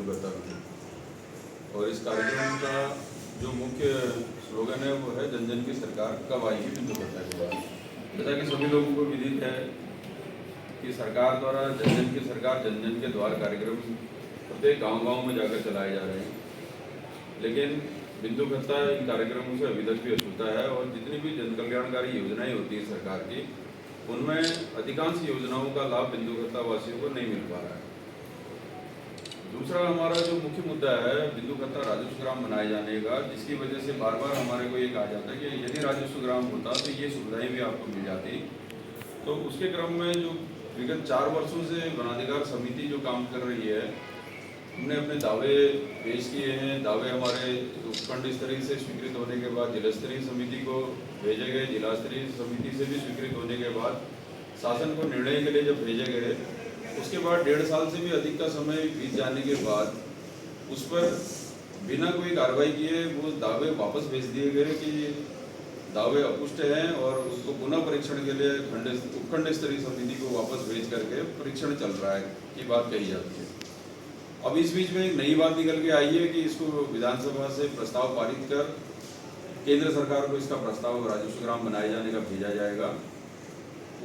भत्ता मिले। और इस कार्यक्रम का जो मुख्य स्लोगन है वो है जन जन की सरकार कब आएगी बिंदु भत्ता के बाद। जैसा कि सभी लोगों को विदित है कि सरकार द्वारा जन जन की सरकार जन जन के द्वार कार्यक्रम प्रत्येक गांव-गांव में जाकर चलाए जा रहे हैं, लेकिन बिंदु भत्ता इन कार्यक्रमों से अभी तक भी अछूता है। और जितनी भी जन कल्याणकारी योजनाएं होती हैं सरकार की, उनमें अधिकांश योजनाओं का लाभ बिंदु भत्ता वासियों को नहीं मिल पा रहा है। दूसरा हमारा जो मुख्य मुद्दा है बिंदु भत्ता राजस्व ग्राम बनाए जाने का, जिसकी वजह से बार बार हमारे को ये कहा जाता है कि यदि राजस्व ग्राम होता तो ये सुविधाएं भी आपको मिल जाती। तो उसके क्रम में जो विगत 4 वर्षों से वनाधिकार समिति जो काम कर रही है, हमने अपने दावे पेश किए हैं। दावे हमारे उपखंड स्तरीय से स्वीकृत होने के बाद जिला स्तरीय समिति को भेजे गए। जिला स्तरीय समिति से भी स्वीकृत होने के बाद शासन को निर्णय के लिए जब भेजे गए, उसके बाद 1.5 साल से भी अधिक का समय बीत जाने के बाद उस पर बिना कोई कार्रवाई किए वो दावे वापस भेज दिए गए कि दावे अपुष्ट हैं और उसको पुनः परीक्षण के लिए उपखंड स्तरीय समिति को वापस भेज करके परीक्षण चल रहा है की बात कही जाती है। अब इस बीच में एक नई बात निकल के आई है कि इसको विधानसभा से प्रस्ताव पारित कर केंद्र सरकार को इसका प्रस्ताव राजस्व ग्राम बनाए जाने का भेजा जाएगा।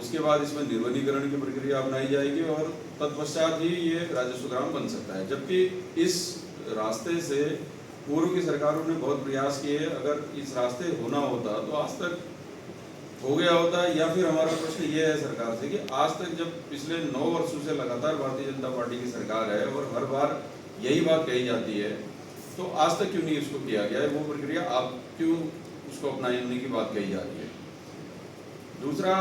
उसके बाद इसमें निर्वनीकरण की प्रक्रिया अपनाई जाएगी और तत्पश्चात ही ये राजस्व ग्राम बन सकता है। जबकि इस रास्ते से पूर्व की सरकारों ने बहुत प्रयास किए। अगर इस रास्ते होना होता तो आज तक हो गया होता, या फिर हमारा प्रश्न ये है सरकार से कि आज तक जब पिछले 9 वर्षों से लगातार भारतीय जनता पार्टी की सरकार है और हर बार यही बात कही जाती है, तो आज तक क्यों नहीं उसको किया गया है? वो प्रक्रिया आप क्यों उसको अपनाने की बात कही जा रही है? दूसरा,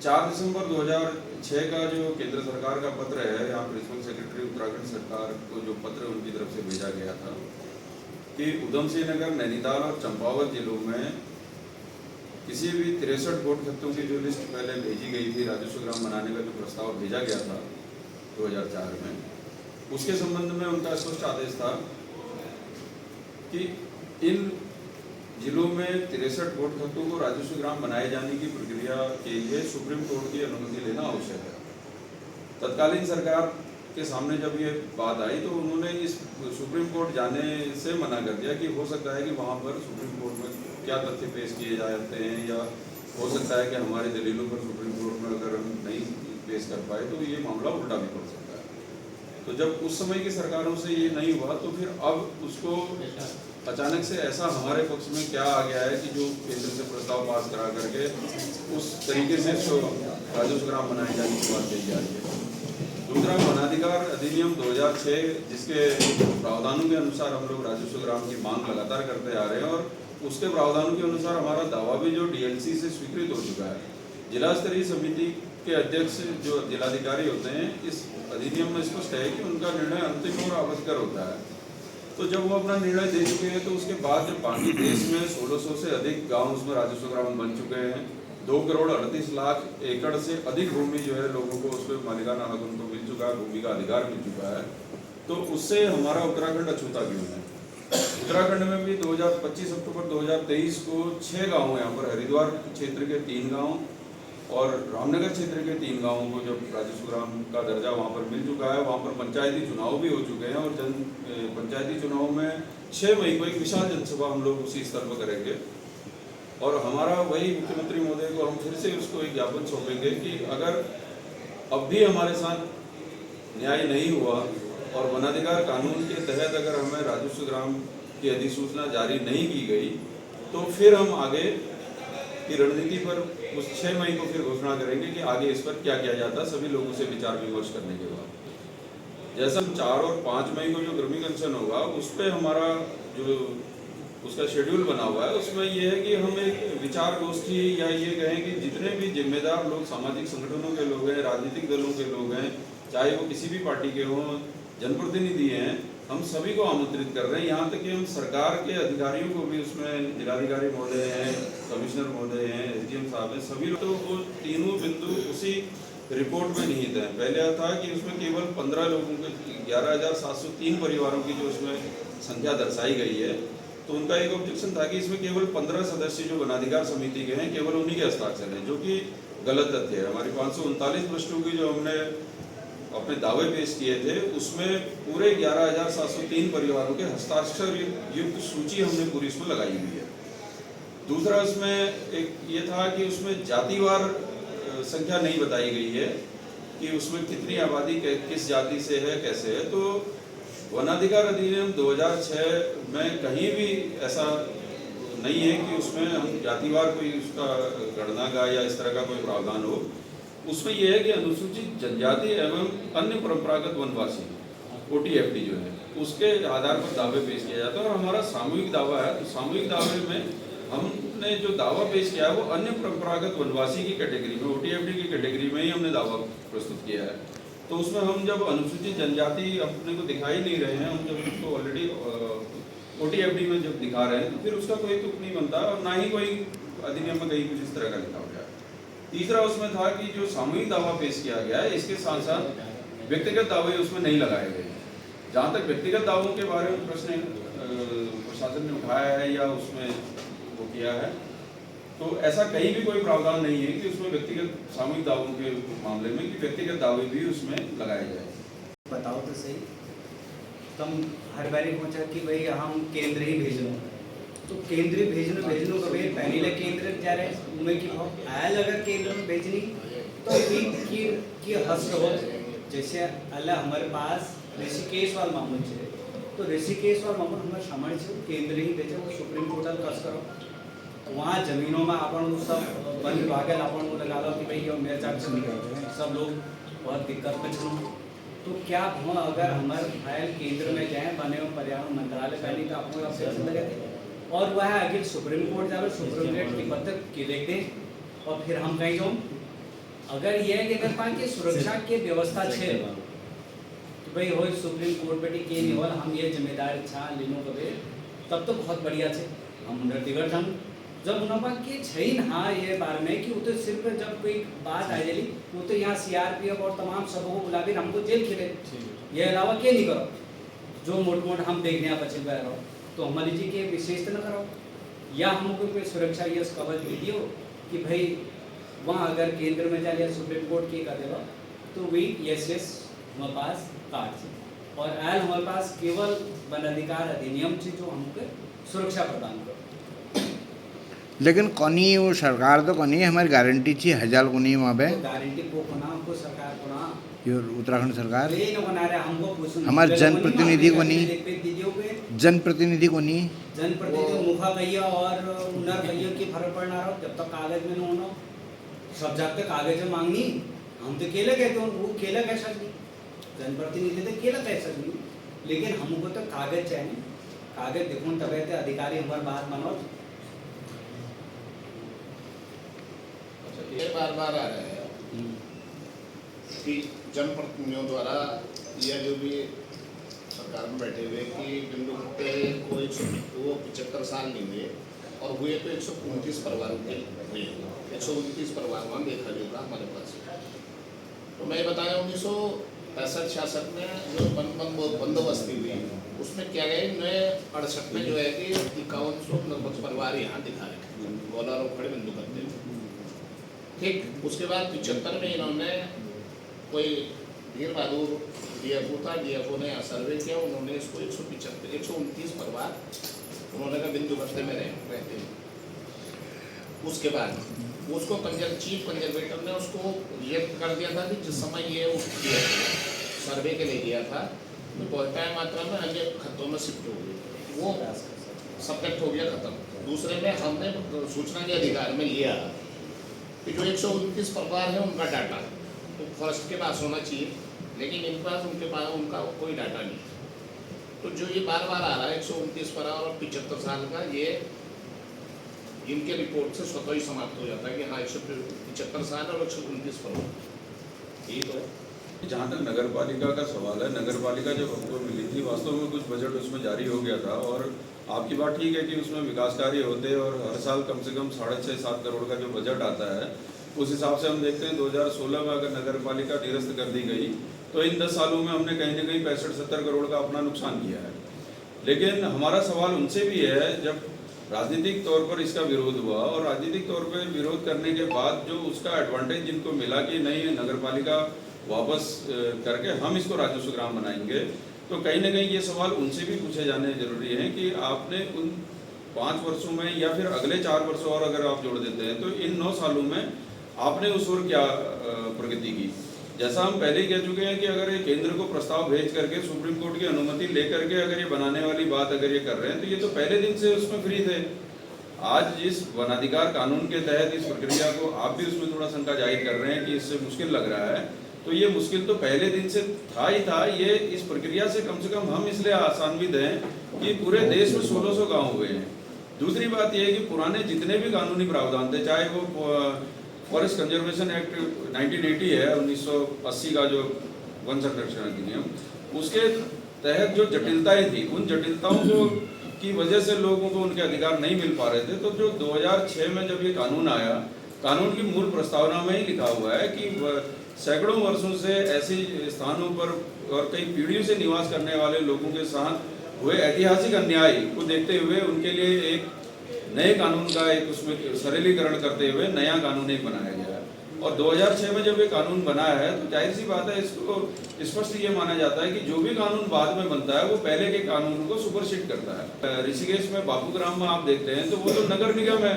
4 दिसंबर 2006 का जो केंद्र सरकार का पत्र है, यहाँ प्रिंसिपल सेक्रेटरी उत्तराखंड सरकार को जो पत्र उनकी तरफ से भेजा गया था कि उधम सिंह नगर, नैनीताल और चंपावत जिलों में किसी भी 63 वोट खत्तों की जो लिस्ट पहले भेजी गई थी, राजस्व ग्राम बनाने का जो प्रस्ताव भेजा गया था 2004 में, उसके संबंध में उनका स्पष्ट आदेश था कि इन जिलों में 63 वोट खत्तों को राजस्व ग्राम बनाए जाने की प्रक्रिया के लिए सुप्रीम कोर्ट की अनुमति लेना आवश्यक है। तत्कालीन सरकार के सामने जब ये बात आई तो उन्होंने इस सुप्रीम कोर्ट जाने से मना कर दिया कि हो सकता है कि वहाँ पर सुप्रीम कोर्ट में क्या तथ्य पेश किए जाते हैं, या हो सकता है कि हमारी दलीलों पर सुप्रीम कोर्ट में अगर हम नहीं पेश कर पाए तो ये मामला उल्टा भी पड़ सकता है। तो जब उस समय की सरकारों से ये नहीं हुआ तो फिर अब उसको अचानक से ऐसा हमारे पक्ष में क्या आ गया है कि जो केंद्र से प्रस्ताव पास करा करके उस तरीके से राजस्व ग्राम बनाए जाने की बात कही जा रही है। दूसरा, वनाधिकार अधिनियम 2006 जिसके प्रावधानों के अनुसार हम लोग राजस्व ग्राम की मांग लगातार करते आ रहे हैं और उसके प्रावधानों के अनुसार हमारा दावा भी जो डीएलसी से स्वीकृत हो चुका है। जिला स्तरीय समिति के अध्यक्ष जो जिलाधिकारी होते हैं, इस अधिनियम में स्पष्ट है कि उनका निर्णय अंतिम और अवधिकर होता है। तो जब वो अपना निर्णय दे चुके हैं तो उसके बाद जब बाकी देश में 1600 से अधिक गाँव उसमें राजस्व ग्राम बन चुके हैं, 2 करोड़ 38 लाख एकड़ से अधिक भूमि जो है लोगों को उसमें मालिकाना हक उनको मिल चुका है, भूमि का अधिकार मिल चुका है, तो उससे हमारा उत्तराखंड अछूता क्यों है? उत्तराखंड में भी 25 अक्टूबर 2023 को 6 गाँव यहाँ पर, हरिद्वार क्षेत्र के 3 गाँव और रामनगर क्षेत्र के 3 गाँवों को जब राजस्व ग्राम का दर्जा वहाँ पर मिल चुका है। वहाँ पर पंचायती चुनाव भी हो चुके हैं और पंचायती चुनाव में 6 मई को एक विशाल जनसभा हम लोग उसी स्तर पर करेंगे और हमारा वही मुख्यमंत्री महोदय को हम फिर से उसको एक ज्ञापन सौंपेंगे कि अगर अब भी हमारे साथ न्याय नहीं हुआ और वनाधिकार कानून के तहत अगर हमें राजस्व ग्राम की अधिसूचना जारी नहीं की गई तो फिर हम आगे की रणनीति पर उस 6 मई को फिर घोषणा करेंगे कि आगे इस पर क्या किया जाता है, सभी लोगों से विचार विमर्श करने के बाद। जैसा 4 और 5 मई को जो गर्मी कंशन होगा उस पर हमारा जो उसका शेड्यूल बना हुआ है, उसमें ये है कि हम एक विचार गोष्ठी या ये कहें कि जितने भी जिम्मेदार लोग सामाजिक संगठनों के लोग हैं, राजनीतिक दलों के लोग हैं, चाहे वो किसी भी पार्टी के हों, जनप्रतिनिधि हैं, हम सभी को आमंत्रित कर रहे हैं। यहाँ तक कि हम सरकार के अधिकारियों को भी उसमें जिलाधिकारी महोदय हैं, कमिश्नर महोदय हैं, एसडीएम साहब हैं, सभी लोग। तो वो तीनों बिंदु उसी रिपोर्ट में निहित है। पहले था कि उसमें केवल 15 लोगों के 11,703 परिवारों की जो उसमें संख्या दर्शाई गई है, तो उनका एक ऑब्जेक्शन था कि इसमें केवल 15 सदस्य जो वनाधिकार समिति के हैं केवल उन्हीं के हस्ताक्षर हैं, जो कि गलत तथ्य है। हमारी 539 पृष्ठों की जो हमने अपने दावे पेश किए थे, उसमें पूरे 11,703 परिवारों के हस्ताक्षर युक्त सूची हमने पूरी इसमें लगाई हुई है। दूसरा उसमें एक ये था कि उसमें जातिवार संख्या नहीं बताई गई है कि उसमें कितनी आबादी किस जाति से है, कैसे है। तो वनाधिकार अधिनियम 2006 में कहीं भी ऐसा नहीं है कि उसमें हम जातिवार कोई उसका गणना का या इस तरह का कोई प्रावधान हो। उसमें यह है कि अनुसूचित जनजाति एवं अन्य परंपरागत वनवासी OTFD जो है उसके आधार पर दावे पेश किया जाता है। और हमारा सामूहिक दावा है, तो सामूहिक दावे में हमने जो दावा पेश किया है वो अन्य परंपरागत वनवासी की कैटेगरी में, OTFD की कैटेगरी में ही हमने दावा प्रस्तुत किया है। तो उसमें हम जब अनुसूचित जनजाति अपने को दिखा ही नहीं रहे हैं, हम जब उसको ऑलरेडी OTFD में जब दिखा रहे हैं तो फिर उसका कोई तुक नहीं बनता और ना ही कोई अधिनियम में कहीं कुछ इस तरह का लिखा गया। तीसरा उसमें था कि जो सामूहिक दावा पेश किया गया है इसके साथ साथ व्यक्तिगत दावे उसमें नहीं लगाए गए। जहाँ तक व्यक्तिगत दावों के बारे में प्रश्न प्रशासन ने उठाया है या उसमें वो किया है, तो ऐसा कहीं भी कोई प्रावधान नहीं है कि उसमें व्यक्तिगत सामूहिक दावों के मामले में कि व्यक्तिगत दावे भी उसमें लगाए जाए। बताओ तो सही, तुम हर बारी पहुँचा कि भाई हम केंद्र ही भेज लो, तो केंद्र भेजनो कभी पहले केंद्र जा रहे उनमें की भाव आयल अगर केंद्र में भेजनी तो की हस्त हो। जैसे अल्लाह हमारे पास ऋषिकेश वाल मामूल है, तो ऋषिकेश वाल मामूल हमारे समझ से केंद्र ही भेजे, वो सुप्रीम कोर्ट कस करो। वहाँ जमीनों में अपन सब वन विभाग अपन वो लगा लो कि भाई ये मेरे चार से सब लोग बहुत दिक्कत में चलो। तो क्या हम अगर हमारे फाइल केंद्र में जाए बने हुए पर्यावरण मंत्रालय पहले का आपको फैसला लगे थे और वह आगे सुप्रीम कोर्ट जावे, सुप्रीम कोर्ट की पत्र के लिख दें और फिर हम कहीं जाऊँ। अगर यह है कि अगर पान की सुरक्षा की व्यवस्था है तो भाई हो सुप्रीम कोर्ट बेटी के नहीं हो हम ये जिम्मेदार इच्छा लेनो कभी तब तो बहुत बढ़िया थे हम दिगड़ हम जब उन्होंने के छीन हाँ ये बारे में कि वो तो सिर्फ जब कोई बात आ जाएगी वो तो यहाँ CRPF और तमाम सबों को बुला कर हमको जेल खेले, ये अलावा क्या नहीं करो जो मोट हम देखने यहाँ बचे हुए रहो। तो हमारी जी के विशेष न करो या हमको कोई सुरक्षा ये कवच दे दियो कि भाई वहाँ अगर केंद्र में जाए या सुप्रीम कोर्ट की कर देगा तो वही यस हमारे पास कार्ड है और आयल हमारे पास केवल वन अधिकार अधिनियम से जो हमको सुरक्षा प्रदान करो। लेकिन कोनी वो सरकार तो कोनी हमारी गारंटी थी 1000 कोनी वहाँ पे गारंटी को कोना हमको सरकार कोना ये उत्तराखंड सरकार ये न बना रहे हमको पूछो हमारे जनप्रतिनिधि को नहीं जनप्रतिनिधि को नहीं जनप्रतिनिधि मुखा भैया और उनर भैया की फर्क पड़ना रहो जब तक कागज में न होना सब जब तक कागज मांगनी हम तो केला कहते हैं वो केला कह सकती जनप्रतिनिधि तो केला कह सकती लेकिन हमको तो कागज चाहिए। कागज देखो तब अधिकारी हमारी बात मानो ये बार बार आ रहे हैं कि जनप्रतिनिधियों द्वारा या जो भी सरकार में बैठे हुए कि बिंदु पे कोई वो 75 साल नहीं हुए और हुए तो 129 परिवारों के हुए 129 परिवार वहाँ देखा होगा हमारे पास। तो मैं बताया 1965-66 में जो बंदोबस्ती हुई उसमें क्या गए नए 68 में जो है कि 5100 लगभग परिवार यहाँ दिखा रहे गोला और खड़े बिंदु करते हुए। ठीक उसके बाद 75 में इन्होंने कोई वीर बहादुर DFO था, DFO ने सर्वे किया, उन्होंने इसको 129 परिवार उन्होंने कहा बिंदु भत्ते में रहते हैं। उसके बाद उसको चीफ कंजर्वेटर ने उसको रिजेक्ट कर दिया था कि जिस समय ये सर्वे के लिए गया था तो बहुत मात्रा में अन्य खतों में शिफ्ट हो गई, वो सब्जेक्ट हो गया खत्म। दूसरे में हमने सूचना के अधिकार में लिया कि जो 129 परिवार है उनका डाटा तो फर्स्ट के पास होना चाहिए लेकिन इनके पास उनका कोई डाटा नहीं। तो जो ये बार बार आ रहा है 129 परिवार और 75 साल का ये इनके रिपोर्ट से स्वतः ही समाप्त हो जाता है कि हाँ 175 साल और 129 परिवार यही तो है। जहाँ तक नगर पालिका का सवाल है, नगर पालिका जब हमको मिली थी वास्तव में कुछ बजट उसमें जारी हो गया था और आपकी बात ठीक है कि उसमें विकास कार्य होते हैं और हर साल कम से कम 6.5-7 करोड़ का जो बजट आता है उस हिसाब से हम देखते हैं 2016 में अगर नगर पालिका निरस्त कर दी गई तो इन 10 सालों में हमने कहीं ना कहीं 65-70 करोड़ का अपना नुकसान किया है। लेकिन हमारा सवाल उनसे भी है जब राजनीतिक तौर पर इसका विरोध हुआ और राजनीतिक तौर पर विरोध करने के बाद जो उसका एडवांटेज जिनको मिला कि नहीं नगर पालिका वापस करके हम इसको राजस्व ग्राम बनाएंगे। तो कहीं ना कहीं ये सवाल उनसे भी पूछे जाने जरूरी हैं कि आपने उन 5 वर्षों में या फिर अगले 4 वर्षों और अगर आप जोड़ देते हैं तो इन 9 सालों में आपने उस ओर क्या प्रगति की। जैसा हम पहले ही कह चुके हैं कि अगर ये केंद्र को प्रस्ताव भेज करके सुप्रीम कोर्ट की अनुमति लेकर के अगर ये बनाने वाली बात अगर ये कर रहे हैं तो ये तो पहले दिन से उसमें फ्री थे। आज इस वनाधिकार कानून के तहत इस प्रक्रिया को आप भी उसमें थोड़ा शंका जाहिर कर रहे हैं कि इससे मुश्किल लग रहा है, तो ये मुश्किल तो पहले दिन से था ही था। ये इस प्रक्रिया से कम हम इसलिए आसान्वित हैं कि पूरे देश में 1600 गाँव हुए हैं। दूसरी बात यह है कि पुराने जितने भी कानूनी प्रावधान थे, चाहे वो फॉरेस्ट कंजर्वेशन एक्ट 1980 है 1980 का जो वन संरक्षण अधिनियम, उसके तहत जो जटिलताएं थी उन जटिलताओं को की वजह से लोगों को उनके अधिकार नहीं मिल पा रहे थे। तो जो 2006 में जब ये कानून आया, कानून की मूल प्रस्तावना में ही लिखा हुआ है कि सैकड़ों वर्षों से ऐसे स्थानों पर और कई पीढ़ियों से निवास करने वाले लोगों के साथ हुए ऐतिहासिक अन्याय को देखते हुए उनके लिए एक नए कानून का एक उसमें सरलीकरण करते हुए नया कानून एक बनाया गया है। और 2006 में जब ये कानून बना है तो जाहिर सी बात है इसको स्पष्ट ये माना जाता है कि जो भी कानून बाद में बनता है वो पहले के कानून को सुपरसीड करता है। ऋषिकेश में बापूग्राम में आप देखते हैं तो वो तो नगर निगम है।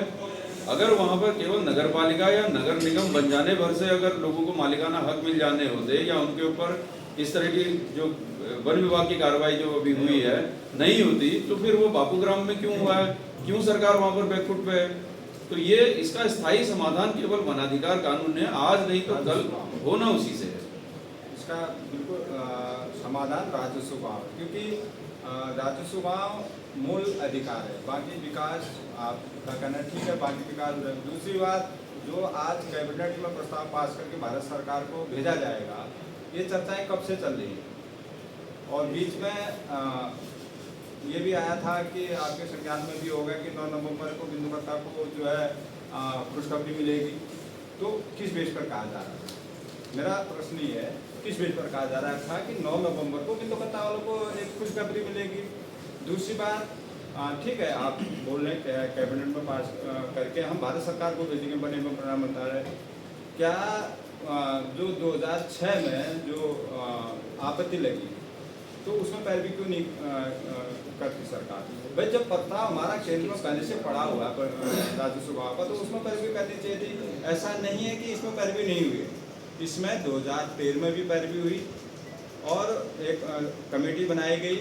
अगर वहाँ पर केवल नगर पालिका या नगर निगम बन जाने भर से अगर लोगों को मालिकाना हक मिल जाने होते या उनके ऊपर इस तरह की जो वन विभाग की कार्रवाई जो अभी हुई है नहीं होती, तो फिर वो बापूग्राम में क्यों हुआ है, क्यों सरकार वहाँ पर बैकफुट पे है। तो ये इसका स्थायी समाधान केवल वनाधिकार कानून है, आज नहीं तो कल होना उसी से है। इसका बिल्कुल समाधान राजस्व गाँव, क्योंकि राजस्व गाँव मूल अधिकार है, बाकी विकास आपका कहना ठीक है, बाकी विकास। दूसरी बात, जो आज कैबिनेट में प्रस्ताव पास करके भारत सरकार को भेजा जाएगा, ये चर्चाएं कब से चल रही हैं। और बीच में ये भी आया था कि आपके संज्ञान में भी होगा कि 9 नवंबर को बिंदुकर्ता को जो है खुशखबरी मिलेगी। तो किस बेस पर कहा जा रहा है? मेरा प्रश्न ये है, किस बेस पर कहा जा रहा था कि 9 नवंबर को बिंदुकर्ता वालों को एक खुशखबरी मिलेगी। दूसरी बात, ठीक है, आप बोल रहे हैं कैबिनेट में पास करके हम भारत सरकार को भेजेंगे बने में प्रधान मंत्रालय। क्या जो 2006 में जो आपत्ति लगी तो उसमें पैरवी क्यों नहीं करती सरकार? भाई जब पत्ता हमारा केंद्र में पहले से पड़ा हुआ है राजस्व गाँव का, तो उसमें पैरवी करनी चाहिए थी। ऐसा नहीं है कि इसमें पैरवी नहीं हुई, इसमें 2013 में भी पैरवी हुई और एक कमेटी बनाई गई